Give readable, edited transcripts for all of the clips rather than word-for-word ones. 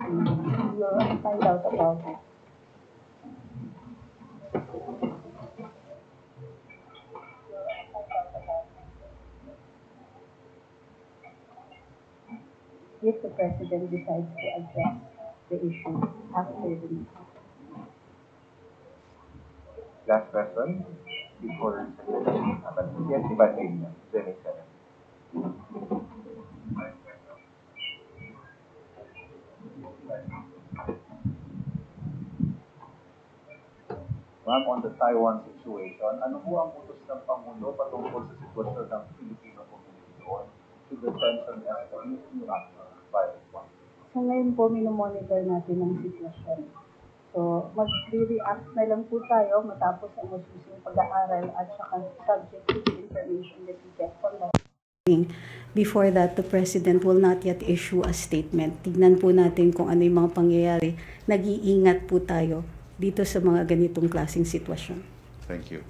You'll find out about it. If the President decides to address the issue after the meeting. Last question before yes, if I may, Senate. Ma'am, on the Taiwan situation, ano po ang utos ng Pangulo patungkol sa sitwasyon ng Filipino community doon to the tension and international violence? So ngayon po, minomonitor natin ang sitwasyon. So, mag-react na lang po tayo matapos ang masusing pag-aaral at saka subject to the information that we get from that. Before that, the President will not yet issue a statement. Tignan po natin kung ano yung mga pangyayari. Nag-iingat po tayo dito sa mga ganitong klaseng sitwasyon. Thank you.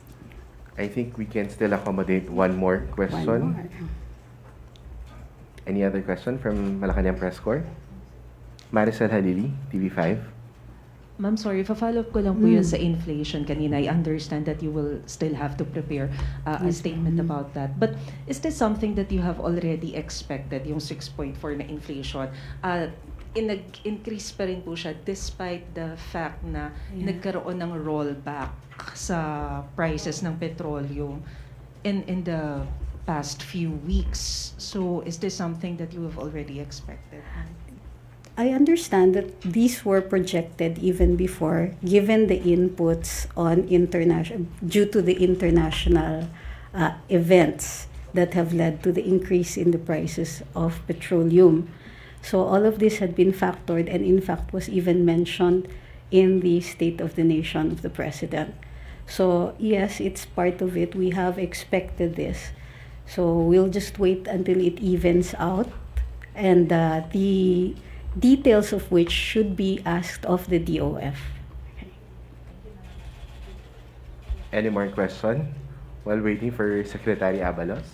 I think we can still accommodate one more question. Any other question from Malacanang Press Corps? Maricel Halili, TV5. Ma'am, sorry, follow up ko lang po yun sa inflation kanina. I understand that you will still have to prepare a statement about that. But is this something that you have already expected, yung 6.4 na inflation? Nag-increase pa rin po siya despite the fact na nagkaroon ng rollback sa prices ng petroleum in the past few weeks. So is this something that you have already expected? I understand that these were projected even before, given the inputs on due to the international events that have led to the increase in the prices of petroleum. So all of this had been factored and in fact was even mentioned in the State of the Nation of the President. So yes, it's part of it. We have expected this. So we'll just wait until it evens out, and the details of which should be asked of the DOF. Any more question? While waiting for Secretary Abalos.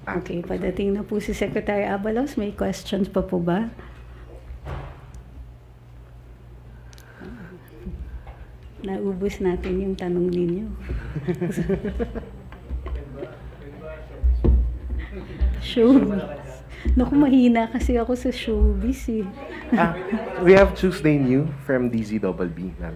Okay, padating na po si Secretary Abalos. May questions pa po ba? Naubos natin yung tanong ninyo. Showbiz. Naku, mahina kasi ako sa showbiz eh. We have Tuesday New from DZBB, ma'am.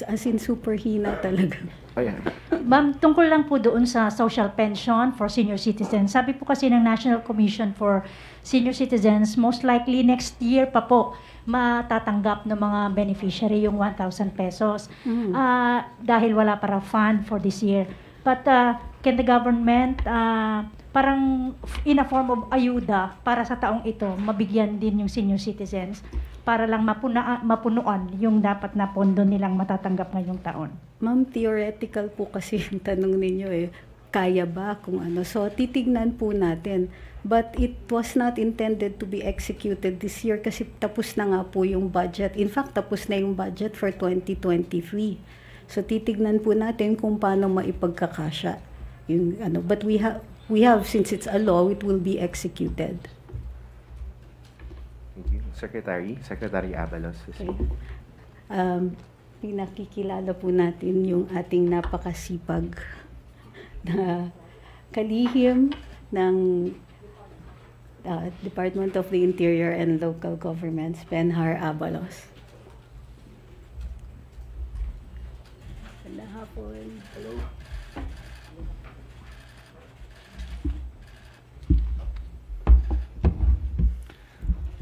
As in, super hina talaga. Oh, yeah. Ma'am, tungkol lang po doon sa social pension for senior citizens. Sabi po kasi ng National Commission for Senior Citizens, most likely next year pa po matatanggap ng mga beneficiary yung 1,000 pesos dahil wala para fund for this year. But can the government parang in a form of ayuda para sa taong ito, mabigyan din yung senior citizens para lang mapunuan yung dapat na pondo nilang matatanggap ngayong taon? Ma'am, theoretical po kasi yung tanong ninyo eh. Kaya ba kung ano? So, titignan po natin. But it was not intended to be executed this year kasi tapos na nga po yung budget. In fact, tapos na yung budget for 2023. So, titignan po natin kung paano maipagkakasya. Yung, ano. But we have, since it's a law, it will be executed. Thank you. Secretary Abalos. Okay. Pinakikilala po natin yung ating napakasipag na kalihim ng Department of the Interior and Local Governments, Benhar Abalos. Magandang hapon. Hello.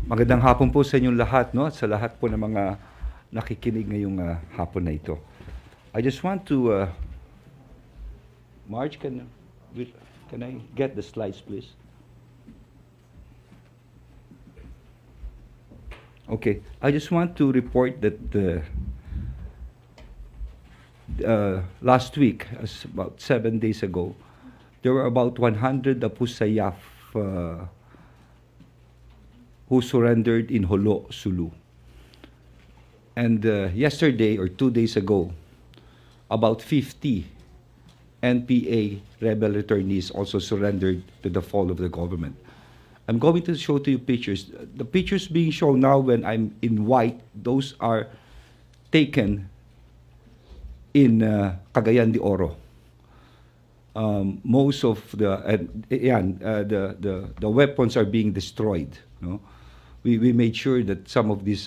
Magandang hapon po sa inyong lahat, no? At sa lahat po ng mga nakikinig ngayong hapon na ito. I just want to Marge, can I get the slides, please? Okay, I just want to report that last week, about 7 days ago, there were about 100 Apusayaf who surrendered in Holo, Sulu. And yesterday or 2 days ago, about 50 NPA rebel returnees also surrendered to the fall of the government. I'm going to show to you pictures. The pictures being shown now when I'm in white, those are taken in Cagayan de Oro. Most of the weapons are being destroyed. No? We made sure that some of these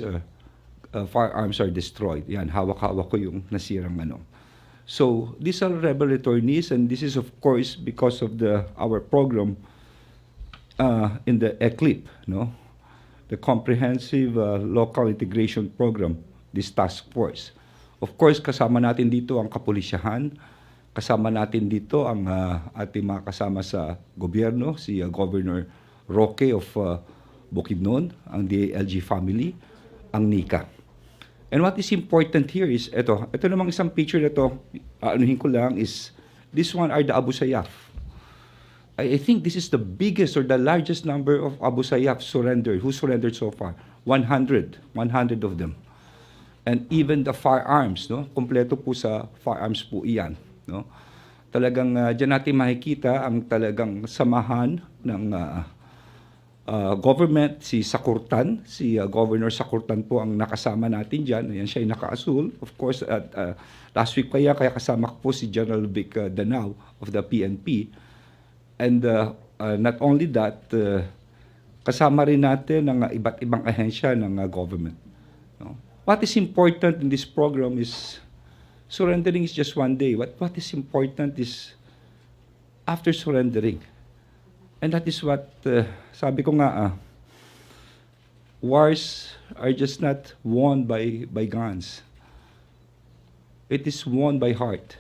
firearms are destroyed. Yan, hawak-hawak ko yung nasirang ano. So these are rebel returnees, and this is of course because of our program in the ECLIP, no, the Comprehensive Local Integration Program, this task force. Of course, kasama natin dito ang kapulisyahan, kasama natin dito ang ating mga kasama sa gobyerno, si Governor Roque of Bukidnon, ang DLG family, ang NICA. And what is important here is, ito namang isang picture na to, anuhin ko lang is, this one are the Abu Sayyaf. I think this is the biggest or the largest number of Abu Sayyaf who surrendered so far. 100 of them. And even the firearms, no? Kompleto po sa firearms po iyan, no? Talagang diyan natin makikita ang talagang samahan ng government, si Sakurtan, si Governor Sakurtan po ang nakasama natin diyan. Ayan siya ay naka-asul. Of course, last week kaya kasama ko po si General Vic Danao of the PNP. And not only that, kasama rin natin ang iba't ibang ahensya ng government. No? What is important in this program is, surrendering is just one day. What is important is after surrendering. And that is what, sabi ko nga, wars are just not won by guns. It is won by heart.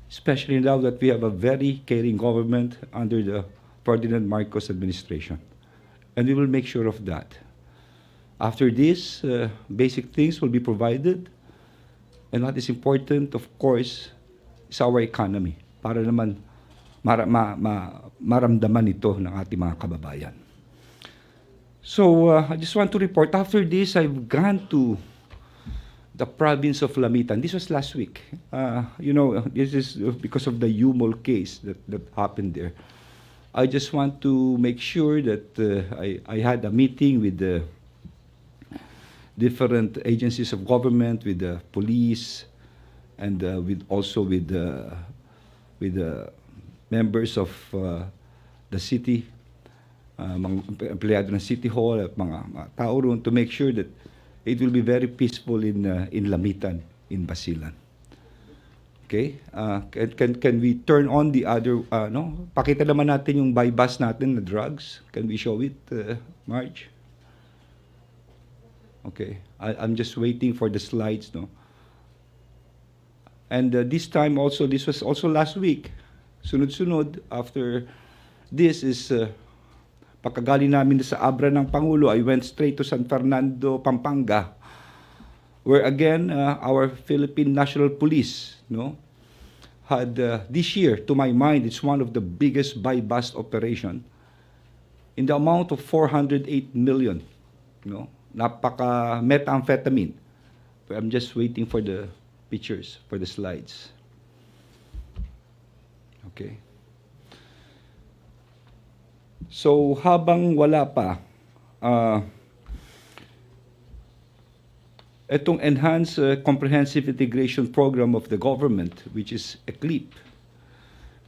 Especially now that we have a very caring government under the Ferdinand Marcos administration. And we will make sure of that. After this, basic things will be provided. And what is important, of course, is our economy. Para naman maramdaman ito ng ating mga kababayan. So, I just want to report, after this, I've gone to the province of Lamitan. This was last week. This is because of the Yumol case that happened there. I just want to make sure that I had a meeting with the different agencies of government, with the police, and also with the members of the city, mga empleyado ng City Hall at mga tao roon, to make sure that it will be very peaceful in Lamitan, in Basilan. Okay? Can we turn on the other, no? Pakita naman natin yung buy bus natin na drugs. Can we show it, Marge? Okay. I'm just waiting for the slides, no? And this time also, this was also last week. Sunod-sunod, after this is, pagkagaling namin sa Abra ng Pangulo, I went straight to San Fernando, Pampanga, where again, our Philippine National Police, no, had this year, to my mind, it's one of the biggest buy-bust operation in the amount of 408 million, no, methamphetamine. I'm just waiting for the pictures, for the slides. Okay. So, habang wala pa, itong Enhanced Comprehensive Integration Program of the Government, which is ECLIP,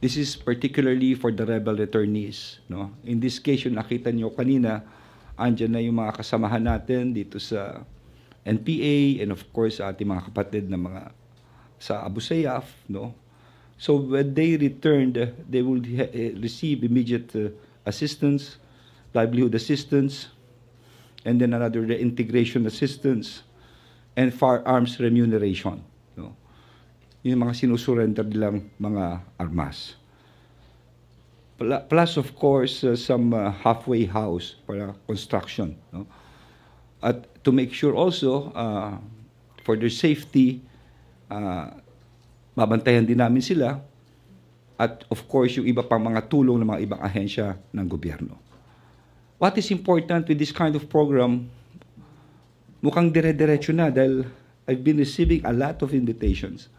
this is particularly for the rebel returnees. No? In this case, yung nakita nyo kanina, andyan na yung mga kasamahan natin dito sa NPA, and of course, ating mga kapatid na mga sa Abu Sayyaf. No? So, when they returned, they will receive immediate assistance, livelihood assistance, and then another reintegration assistance, and firearms remuneration. No? Yung mga sinusurrender nilang mga armas. Plus, of course, some halfway house para construction. No? At to make sure also, for their safety, babantayan din namin sila. At of course, yung iba pang mga tulong ng mga ibang ahensya ng gobyerno. What is important with this kind of program, mukhang dire-diretso na dahil I've been receiving a lot of invitations.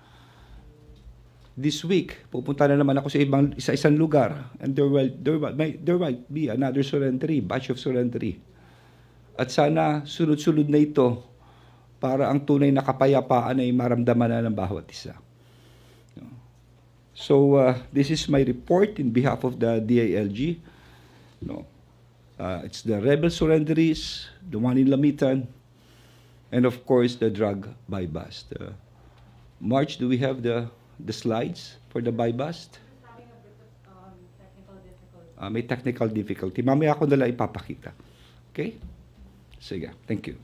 This week, pupunta na naman ako sa isang lugar, and there might be another surrendery, batch of surrendery. At sana sunod-sunod na ito para ang tunay na kapayapaan ay maramdaman na ng bawat isa. So, this is my report in behalf of the DILG. No. It's the rebel surrenderies, the one in Lamitan, and of course, the drug buy-bust. March, do we have the slides for the buy-bust? May technical difficulty. Mamaya ako nila ipapakita. Okay? Sige, thank you.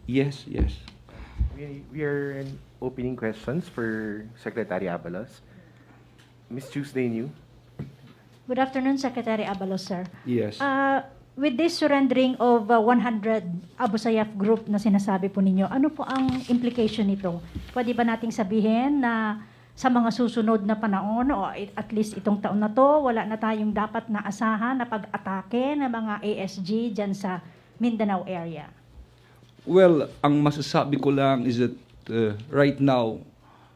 Yes. We are in opening questions for Secretary Abalos. Miss Tuesday New. Good afternoon, Secretary Abalos, sir. Yes. With this surrendering of 100 Abu Sayyaf group na sinasabi po ninyo, ano po ang implication nito? Pwede ba nating sabihin na sa mga susunod na panahon o at least itong taon na to, wala na tayong dapat na asahan na pag-atake ng mga ASG dyan sa Mindanao area? Well, ang masasabi ko lang is that right now,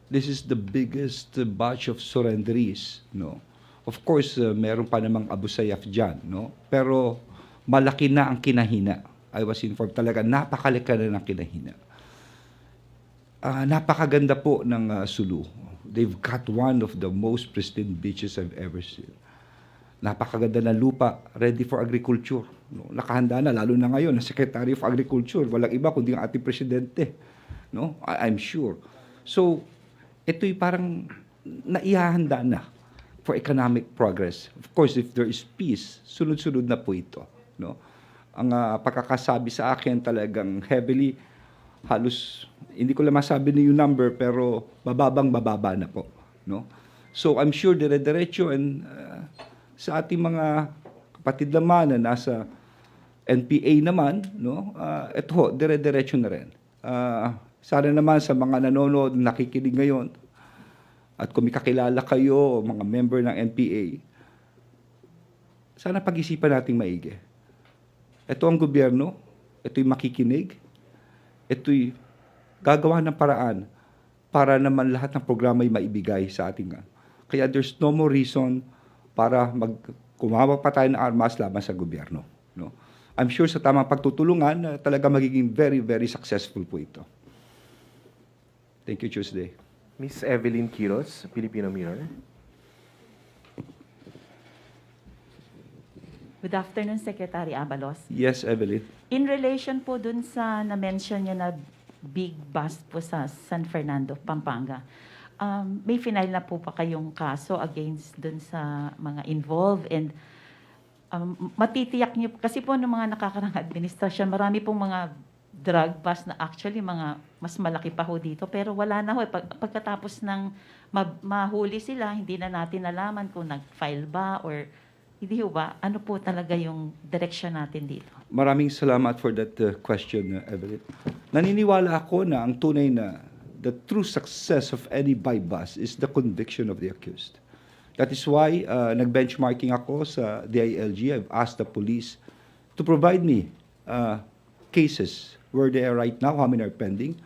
this is the biggest batch of surrenderies, no? Of course, meron pa namang Abu Sayyaf dyan, no? Pero malaki na ang kinahina. I was informed talaga, napakalaki na ng kinahina. Napakaganda po ng Sulu. They've got one of the most pristine beaches I've ever seen. Napakaganda na lupa, ready for agriculture. No? Nakahanda na, lalo na ngayon, na Secretary of Agriculture. Walang iba kundi ang ating presidente. No? I'm sure. So, ito'y parang naihahanda na for economic progress. Of course, if there is peace, sunod-sunod na po ito. No? Ang pagkakasabi sa akin talagang heavily, halos, hindi ko lang masabi na yung number, pero bababa na po. No? So, I'm sure dire-diretso and sa ating mga kapatid naman na nasa NPA naman, no? Ito ho, dire-diretso na rin. Sana naman sa mga nanonood, nakikinig ngayon, at kung may kakilala kayo, mga member ng NPA, sana pag-isipan nating maigi. Ito ang gobyerno, ito'y makikinig, ito'y gagawa ng paraan para naman lahat ng programa ay maibigay sa ating. Kaya there's no more reason para kumawa pa tayo ng armas laban sa gobyerno. No? I'm sure sa tamang pagtutulungan, talaga magiging very, very successful po ito. Thank you, Tuesday. Miss Evelyn Quiros, Filipino Mirror. Good afternoon, Secretary Abalos. Yes, Evelyn. In relation po dun sa na-mention niya na big bust po sa San Fernando, Pampanga, may final na po pa kayong kaso against dun sa mga involved and matitiyak niyo, kasi po ng mga nakakarang administrasyon, marami pong mga drug bust na actually mga mas malaki pa ho dito, pero wala na ho. Pagkatapos ng mahuli sila, hindi na natin nalaman kung nag-file ba or hindi ho ba? Ano po talaga yung direction natin dito? Maraming salamat for that question, Evelyn. Naniniwala ako na ang tunay na the true success of any buy-bust is the conviction of the accused. That is why nag-benchmarking ako sa DILG. I've asked the police to provide me cases where they are right now, how many are pending,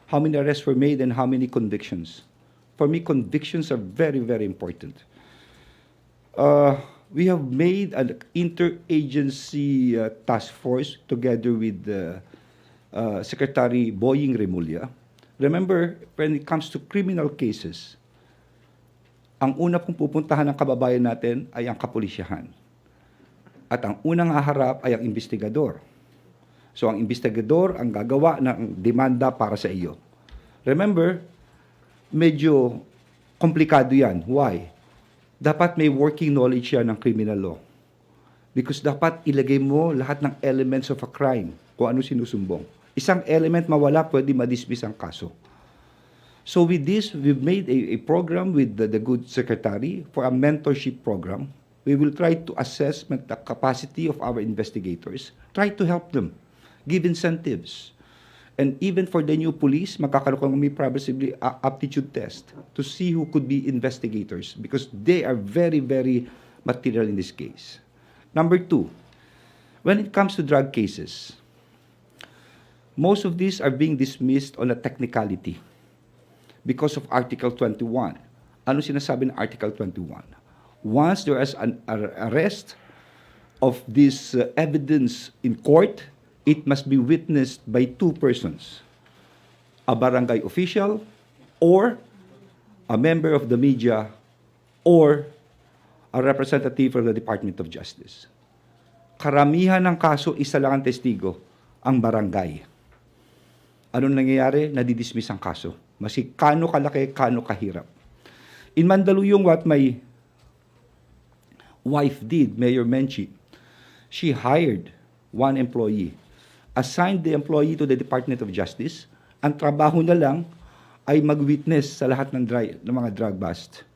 how many arrests were made, and how many convictions. For me, convictions are very, very important. We have made an interagency task force together with Secretary Boying Remulla. Remember, when it comes to criminal cases, ang una pong pupuntahan ng kababayan natin ay ang kapulisyahan. At ang unang haharap ay ang investigador. So ang investigador ang gagawa ng demanda para sa iyo. Remember, medyo komplikado yan. Why? Dapat may working knowledge yan ng criminal law. Because dapat ilagay mo lahat ng elements of a crime, kung ano sinusumbong. Isang element mawala, pwede madismiss ang kaso. So with this, we've made a program with the good secretary for a mentorship program. We will try to assess the capacity of our investigators, try to help them, give incentives. And even for the new police, magkakaroon kami probably aptitude test to see who could be investigators because they are very, very material in this case. Number two, when it comes to drug cases, Most of these are being dismissed on a technicality because of Article 21. Ano sinasabi ng Article 21? Once there is an arrest of this evidence in court, it must be witnessed by two persons, a barangay official or a member of the media or a representative from the Department of Justice. Karamihan ng kaso, isa lang ang testigo, ang barangay. Anong nangyayari? Nadidismiss ang kaso. Masi kano kalaki, kano kahirap. In Mandaluyong, what my wife did, Mayor Menchi, she hired one employee, assigned the employee to the Department of Justice. Ang trabaho na lang ay mag-witness sa lahat ng mga drug bust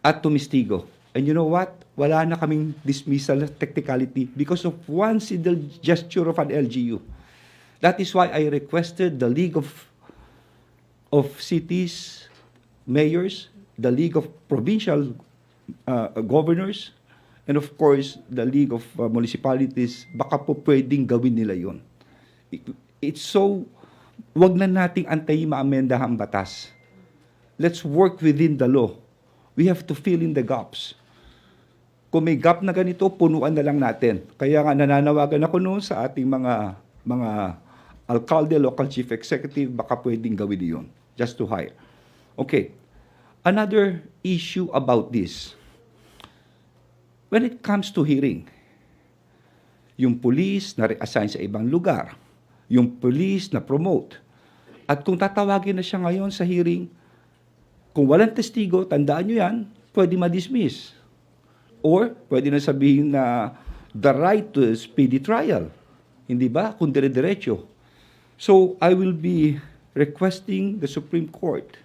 at tumistigo. And you know what? Wala na kaming dismissal technicality because of one single gesture of an LGU. That is why I requested the League of Cities, Mayors, the League of Provincial Governors, and of course, the League of Municipalities, baka po pwedeng gawin nila yun. It's so, wag na nating antayin maamenda ang batas. Let's work within the law. We have to fill in the gaps. Kung may gap na ganito, punuan na lang natin. Kaya nga nananawagan ako noon sa ating mga alcalde, local chief executive, baka pwedeng gawin yun, just to hire. Okay. Another issue about this. When it comes to hearing, yung police na reassign sa ibang lugar, yung police na promote, at kung tatawagin na siya ngayon sa hearing, kung walang testigo, tandaan nyo yan, pwede ma-dismiss. Or pwede na sabihin na the right to a speedy trial. Hindi ba? Kung dire-diretso. So, I will be requesting the Supreme Court,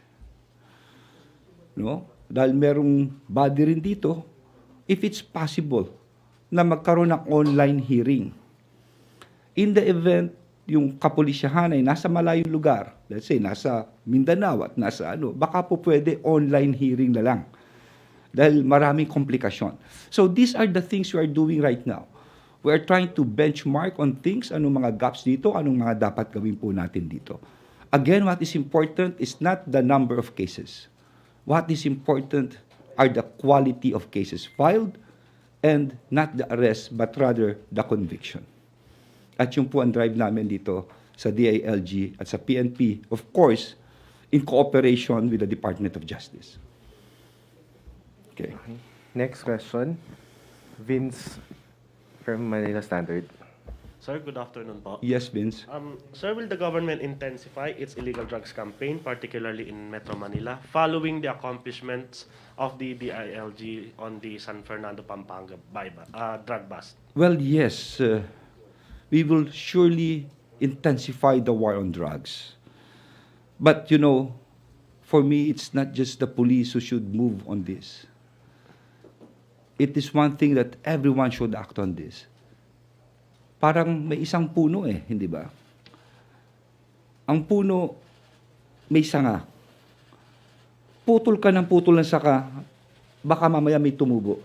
no? Dahil merong body rin dito, if it's possible na magkaroon ng online hearing. In the event, yung kapulisyahan ay nasa malayong lugar, let's say, nasa Mindanao at nasa baka po pwede online hearing na lang. Dahil maraming komplikasyon. So, these are the things we are doing right now. We are trying to benchmark on things, anong mga gaps dito, anong mga dapat gawin po natin dito. Again, what is important is not the number of cases. What is important are the quality of cases filed and not the arrest, but rather the conviction. At yung po ang drive namin dito sa DILG at sa PNP, of course, in cooperation with the Department of Justice. Okay. Next question. Vince from Manila Standard. Sir, good afternoon po. Yes, Vince. Sir, will the government intensify its illegal drugs campaign, particularly in Metro Manila, following the accomplishments of the DILG on the San Fernando, Pampanga drug bust? Well, yes. We will surely intensify the war on drugs. But, for me, it's not just the police who should move on this. It is one thing that everyone should act on this. Parang may isang puno hindi ba? Ang puno, may sanga. Putol ka ng putol ng saka, baka mamaya may tumubo.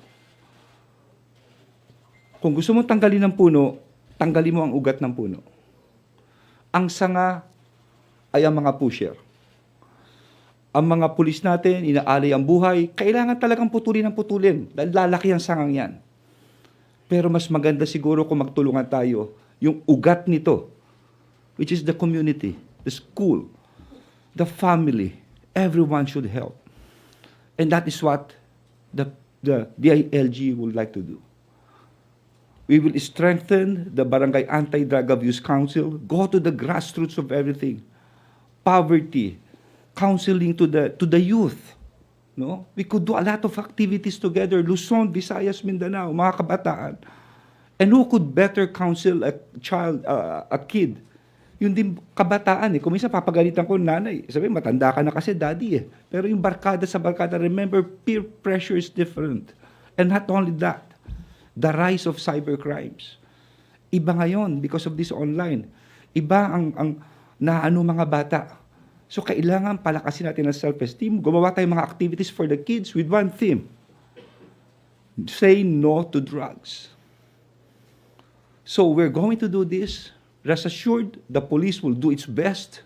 Kung gusto mong tanggalin ng puno, tanggalin mo ang ugat ng puno. Ang sanga ay ang mga pusher. Ang mga pulis natin, inaalay ang buhay, kailangan talagang putulin ang putulin. Dahil lalaki ang sangang yan. Pero mas maganda siguro kung magtulungan tayo, yung ugat nito, which is the community, the school, the family, everyone should help. And that is what the DILG would like to do. We will strengthen the Barangay Anti-Drug Abuse Council, go to the grassroots of everything. Poverty, counseling to the youth. No? We could do a lot of activities together, Luzon, Visayas, Mindanao, mga kabataan. And who could better counsel a child, a kid? Yung din kabataan Kung minsan papagalitan ko nanay, sabi matanda ka na kasi daddy Pero yung barkada sa barkada, remember, peer pressure is different. And not only that, the rise of cybercrimes. Iba ngayon because of this online. Iba ang mga bata. So, kailangan palakasin natin ang self-esteem. Gumawa tayong mga activities for the kids with one theme. Say no to drugs. So, we're going to do this rest assured, the police will do its best,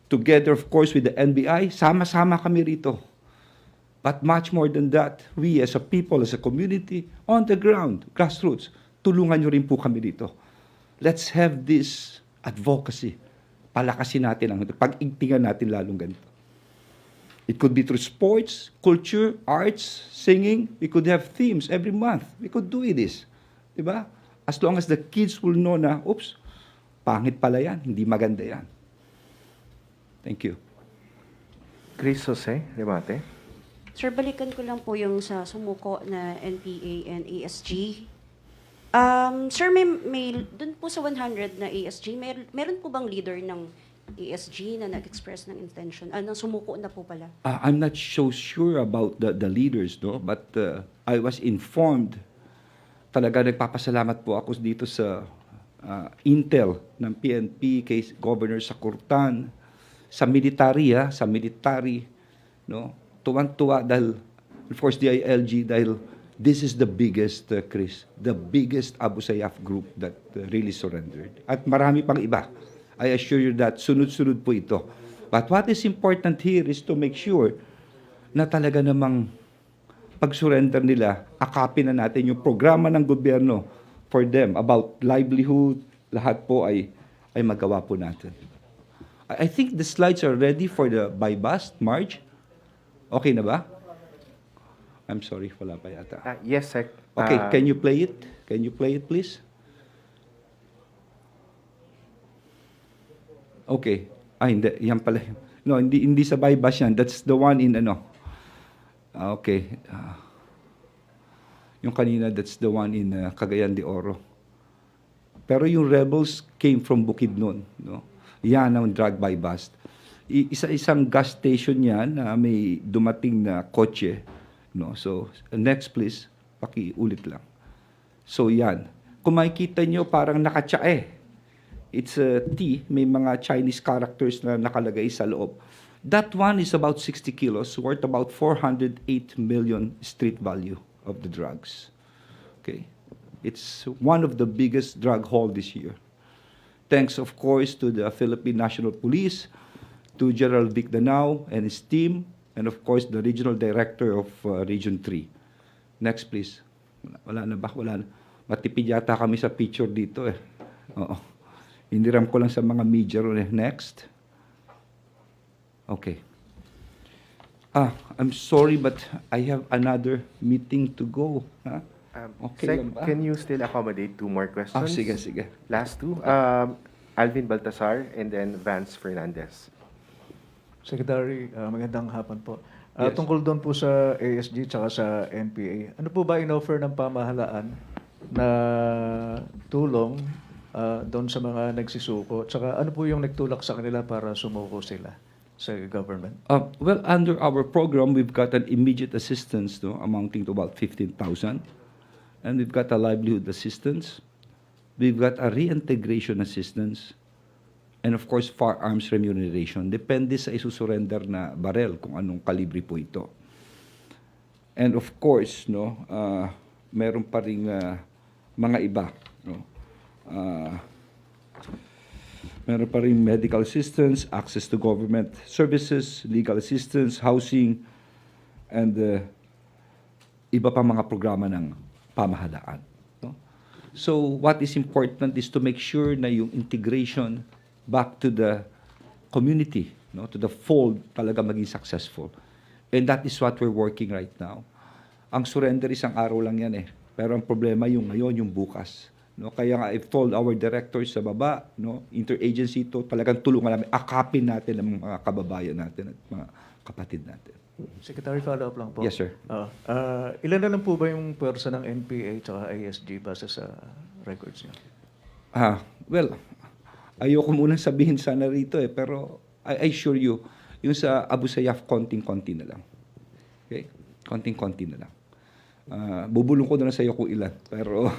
together, of course, with the NBI. Sama-sama kami rito. But much more than that, we as a people, as a community, on the ground, grassroots, tulungan nyo rin po kami dito. Let's have this advocacy. Palakasin natin ang pag-igtingan natin lalong ganito. It could be through sports, culture, arts, singing. We could have themes every month. We could do this. Diba? As long as the kids will know na, oops, pangit pala yan, hindi maganda yan. Thank you. Chris Jose, remate. Sir, balikan ko lang po yung sa sumuko na NPA and ASG. Sir, dun po sa 100 na ASG, meron po bang leader ng ASG na nag-express ng intention, ng sumuko na po pala? I'm not so sure about the leaders, no? But I was informed, talaga nagpapasalamat po ako dito sa intel ng PNP, kay Governor Sakurtan, sa military, no? Tuwan-tuwa dahil, of course, DILG, dahil this is the biggest, Chris, the biggest Abu Sayyaf group that really surrendered. At marami pang iba. I assure you that sunod-sunod po ito. But what is important here is to make sure na talaga namang pag-surrender nila, akapin na natin yung programa ng gobyerno for them about livelihood, lahat po ay magawa po natin. I think the slides are ready for the by bust, Marge. Okay na ba? I'm sorry, wala pa yata. Yes, Sec. Okay, can you play it? Can you play it, please? Okay. Hindi. Yan pala. No, hindi sa by bust yan. That's the one in ano. Okay. Yung kanina, that's the one in Cagayan de Oro. Pero yung rebels came from Bukidnon, no? Yan ang drug by bust. Isang gas station yan na may dumating na kotse, no? So, next please, pakiulit lang. So, yan. Kung makikita nyo, parang nakatsae. It's a T, may mga Chinese characters na nakalagay sa loob. That one is about 60 kilos, worth about 408 million street value of the drugs. Okay? It's one of the biggest drug haul this year. Thanks, of course, to the Philippine National Police, to General Vic Danao and his team, and of course, the Regional Director of Region 3. Next, please. Wala na ba? Wala na. Matipid yata kami sa picture dito eh. Oo. Iniram ko lang sa mga media ron eh. Next. Okay. I'm sorry, but I have another meeting to go. Huh? Okay Sec, lang ba? can you still accommodate 2 more questions? Sige. Last 2. Alvin Baltasar and then Vance Fernandez. Secretary, magandang hapon po. Yes. Tungkol doon po sa ASG tsaka sa NPA, ano po ba in-offer ng pamahalaan na tulong doon sa mga nagsisuko? Tsaka ano po yung nagtulak sa kanila para sumuko sila sa government? Well, under our program, we've got an immediate assistance, no, amounting to about 15,000. And we've got a livelihood assistance. We've got a reintegration assistance. And of course, firearms remuneration. Depende sa isusurrender na barel, kung anong kalibre po ito. And of course, no, meron pa ring mga iba, no. Meron pa rin medical assistance, access to government services, legal assistance, housing, and iba pa mga programa ng pamahalaan. No? So what is important is to make sure na yung integration back to the community, no, to the fold, talaga maging successful. And that is what we're working right now. Ang surrender isang araw lang yan eh. Pero ang problema yung ngayon, yung bukas. No, kaya nga I've told our directors sa baba, no, interagency to, talagang tulungan namin, akapin natin ang mga kababayan natin at mga kapatid natin. Secretary, follow-up lang po. Yes, sir. Ilan na lang po ba yung pwersa ng NPA tsaka ASG base sa records niyo? Well, ayoko munang sabihin sana rito eh, pero I assure you, yung sa Abu Sayyaf, konting-konti na lang. Okay? Konting-konti na lang. Bubulong ko na lang sa iyo kung ilan, pero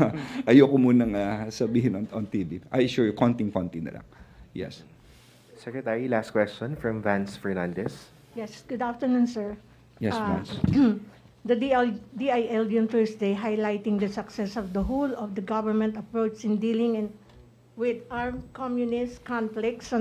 ayoko munang sabihin on TV. I assure you, konting-konti na lang. Yes. Secretary, last question from Vance Fernandez. Yes, good afternoon, sir. Yes, Vance. The DILG on Thursday highlighting the success of the whole of the government approach in dealing with armed communist conflicts,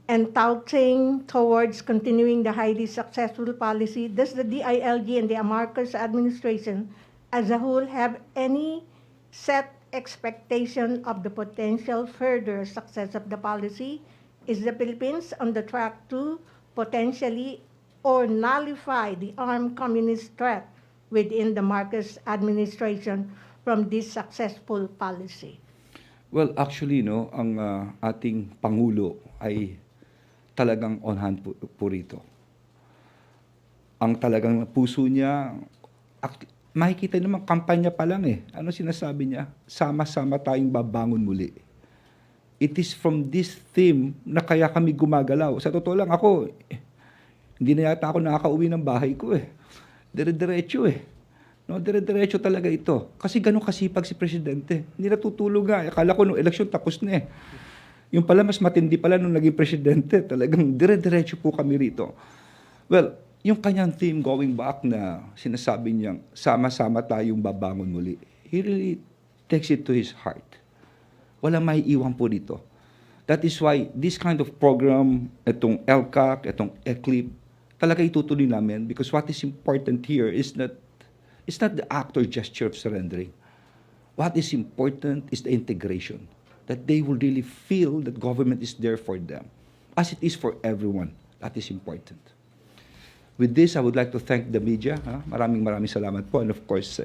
and touting towards continuing the highly successful policy, does the DILG and the Marcos administration as a whole have any set expectation of the potential further success of the policy? Is the Philippines on the track to potentially or nullify the armed communist threat within the Marcos administration from this successful policy? Well, actually, no, ang ating Pangulo ay talagang on hand po rito. Ang talagang puso niya, makikita naman, kampanya pa lang eh. Ano sinasabi niya? Sama-sama tayong babangon muli. It is from this theme na kaya kami gumagalaw. Sa totoo lang ako, hindi na yata ako nakaka-uwi ng bahay ko eh. Dire-diretso eh. No, dire-diretso talaga ito. Kasi ganun kasipag si Presidente. Hindi natutulog nga. Akala ko nung eleksyon tapos na eh. Yung pala, mas matindi pala nung naging Presidente. Talagang dire-diretso po kami rito. Well, yung kanyang theme going back na sinasabi niyang sama-sama tayong babangon muli, he really takes it to his heart. Walang may iwan po dito. That is why this kind of program, itong LCAC, itong ECLIP, talaga itutuloy namin because what is important here is that it's not the act or gesture of surrendering. What is important is the integration, that they will really feel that government is there for them, as it is for everyone. That is important. With this, I would like to thank the media. Maraming salamat po. And of course,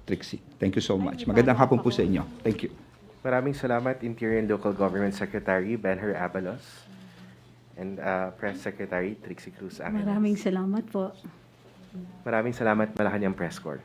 Trixie. Thank you so much. Magandang hapon po sa inyo. Thank you. Maraming salamat, Interior and Local Government Secretary Benher Abalos and Press Secretary Trixie Cruz. Maraming salamat po. Maraming salamat, Malacanang Press Corps.